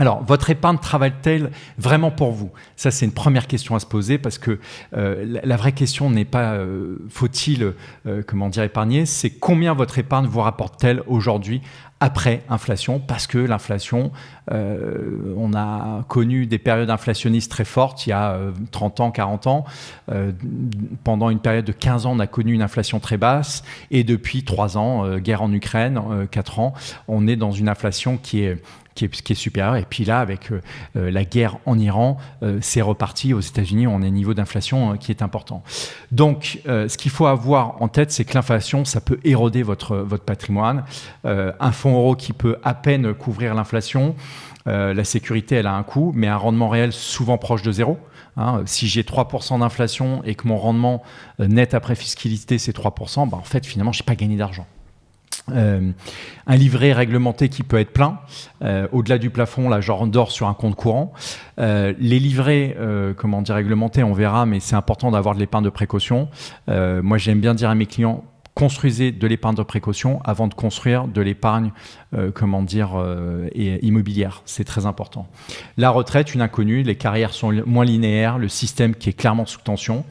Alors, votre épargne travaille-t-elle vraiment pour vous? Ça, c'est une première question à se poser parce que la vraie question n'est pas faut-il épargner, c'est combien votre épargne vous rapporte-t-elle aujourd'hui après inflation, parce que l'inflation, on a connu des périodes inflationnistes très fortes il y a 30 ans, 40 ans. Pendant une période de 15 ans, on a connu une inflation très basse. Et depuis 3 ans, guerre en Ukraine, 4 ans, on est dans une inflation qui est supérieure. Et puis là, avec la guerre en Iran, c'est reparti. Aux États-Unis, on a un niveau d'inflation qui est important. Donc, ce qu'il faut avoir en tête, c'est que l'inflation, ça peut éroder votre patrimoine. Un fonds euro qui peut à peine couvrir l'inflation. La sécurité, elle a un coût, mais un rendement réel souvent proche de zéro. Si j'ai 3% d'inflation et que mon rendement net après fiscalité, c'est 3%, en fait, finalement, je n'ai pas gagné d'argent. Un livret réglementé qui peut être plein. Au-delà du plafond, là, je dors sur un compte courant. Les livrets réglementés, on verra, mais c'est important d'avoir de l'épargne de précaution. Moi, j'aime bien dire à mes clients, construisez de l'épargne de précaution avant de construire de l'épargne immobilière. C'est très important. La retraite, une inconnue. Les carrières sont moins linéaires. Le système qui est clairement sous tension.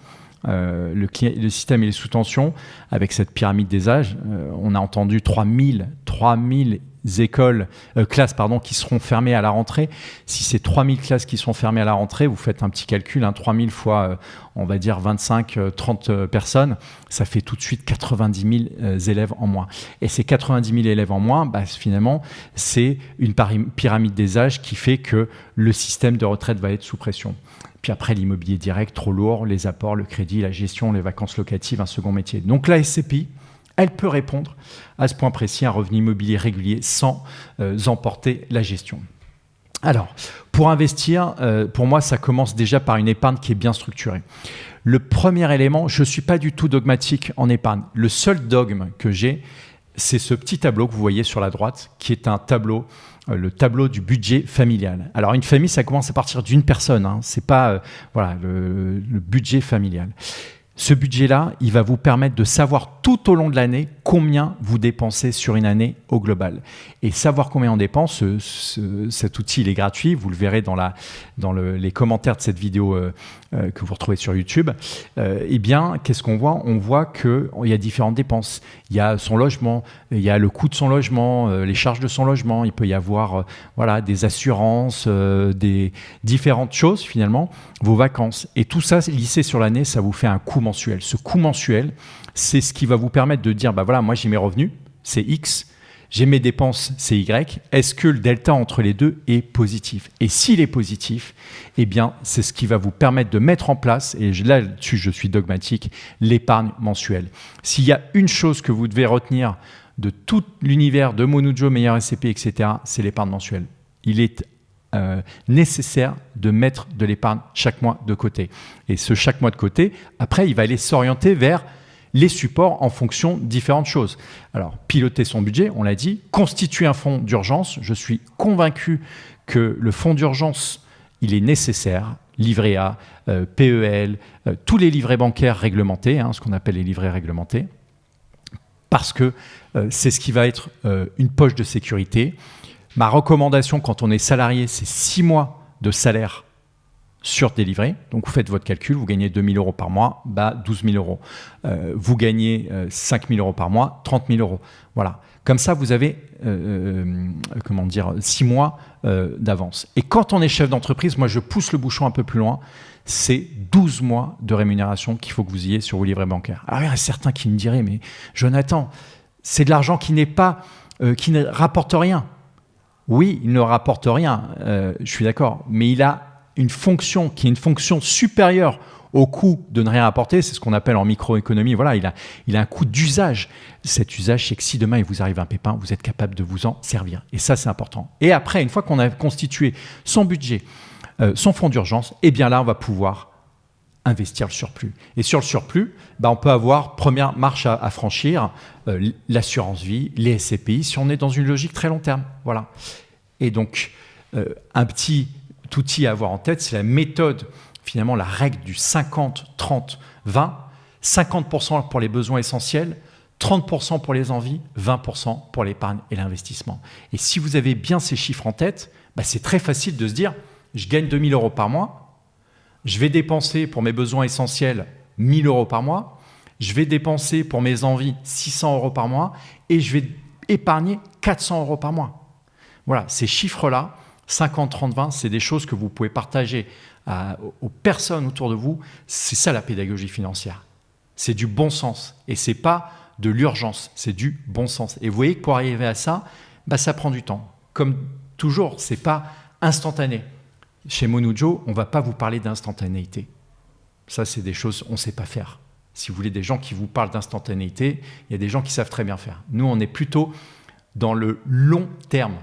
Le système est sous tension avec cette pyramide des âges. On a entendu 3000 classes qui seront fermées à la rentrée. Si c'est 3000 classes qui sont fermées à la rentrée, vous faites un petit calcul, 3000 fois, on va dire 25-30 personnes, ça fait tout de suite 90 000 élèves en moins. Et ces 90 000 élèves en moins, finalement, c'est une pyramide des âges qui fait que le système de retraite va être sous pression. Puis après, l'immobilier direct, trop lourd, les apports, le crédit, la gestion, les vacances locatives, un second métier. Donc la SCPI, elle peut répondre à ce point précis, un revenu immobilier régulier sans emporter la gestion. Alors, pour investir, pour moi, ça commence déjà par une épargne qui est bien structurée. Le premier élément, je ne suis pas du tout dogmatique en épargne. Le seul dogme que j'ai, c'est ce petit tableau que vous voyez sur la droite, qui est un tableau, le tableau du budget familial. Alors, une famille, ça commence à partir d'une personne. C'est pas le budget familial. Ce budget-là, il va vous permettre de savoir tout au long de l'année combien vous dépensez sur une année au global. Et savoir combien on dépense, cet outil, il est gratuit. Vous le verrez dans les commentaires de cette vidéo que vous retrouvez sur YouTube. Qu'est-ce qu'on voit? On voit qu'il y a différentes dépenses. Il y a son logement, il y a le coût de son logement, les charges de son logement. Il peut y avoir des assurances, des différentes choses finalement, vos vacances. Et tout ça, lissé sur l'année, ça vous fait un coût mensuel. Ce coût mensuel, c'est ce qui va vous permettre de dire, moi j'ai mes revenus, c'est X, j'ai mes dépenses, c'est Y. Est-ce que le delta entre les deux est positif? Et s'il est positif, c'est ce qui va vous permettre de mettre en place, et là-dessus je suis dogmatique, l'épargne mensuelle. S'il y a une chose que vous devez retenir de tout l'univers de Monujo, Meilleur SCPI, etc., c'est l'épargne mensuelle. Il est nécessaire de mettre de l'épargne chaque mois de côté. Et ce chaque mois de côté, après, il va aller s'orienter vers les supports en fonction de différentes choses. Alors, piloter son budget, on l'a dit, constituer un fonds d'urgence. Je suis convaincu que le fonds d'urgence, il est nécessaire. Livret A, PEL, tous les livrets bancaires réglementés, ce qu'on appelle les livrets réglementés, parce que c'est ce qui va être une poche de sécurité. Ma recommandation quand on est salarié, c'est 6 mois de salaire sur des livrets. Donc, vous faites votre calcul, vous gagnez 2 000 € par mois, 12 000 €. Vous gagnez 5 000 € par mois, 30 000 €. Voilà. Comme ça, vous avez 6 mois d'avance. Et quand on est chef d'entreprise, moi, je pousse le bouchon un peu plus loin, c'est 12 mois de rémunération qu'il faut que vous ayez sur vos livrets bancaires. Alors, il y en a certains qui me diraient, mais Jonathan, c'est de l'argent qui ne rapporte rien. Oui, il ne rapporte rien, je suis d'accord, mais il a une fonction qui est une fonction supérieure au coût de ne rien rapporter. C'est ce qu'on appelle en microéconomie. Voilà, il a un coût d'usage. Cet usage, c'est que si demain il vous arrive un pépin, vous êtes capable de vous en servir. Et ça, c'est important. Et après, une fois qu'on a constitué son budget, son fonds d'urgence, là, on va pouvoir investir le surplus. Et sur le surplus, on peut avoir première marche à franchir, l'assurance vie, les SCPI, si on est dans une logique très long terme. Voilà. Et donc, un petit outil à avoir en tête, c'est la méthode, finalement, la règle du 50-30-20. 50% pour les besoins essentiels, 30% pour les envies, 20% pour l'épargne et l'investissement. Et si vous avez bien ces chiffres en tête, C'est très facile de se dire, je gagne 2 000 € par mois, je vais dépenser pour mes besoins essentiels 1 000 € par mois, je vais dépenser pour mes envies 600 € par mois et je vais épargner 400 € par mois. Voilà, ces chiffres-là, 50, 30, 20, c'est des choses que vous pouvez partager aux personnes autour de vous. C'est ça la pédagogie financière. C'est du bon sens et c'est pas de l'urgence, c'est du bon sens. Et vous voyez que pour arriver à ça, ça prend du temps. Comme toujours, c'est pas instantané. Chez Monujo, on va pas vous parler d'instantanéité. Ça, c'est des choses on ne sait pas faire. Si vous voulez des gens qui vous parlent d'instantanéité, il y a des gens qui savent très bien faire. Nous, on est plutôt dans le long terme.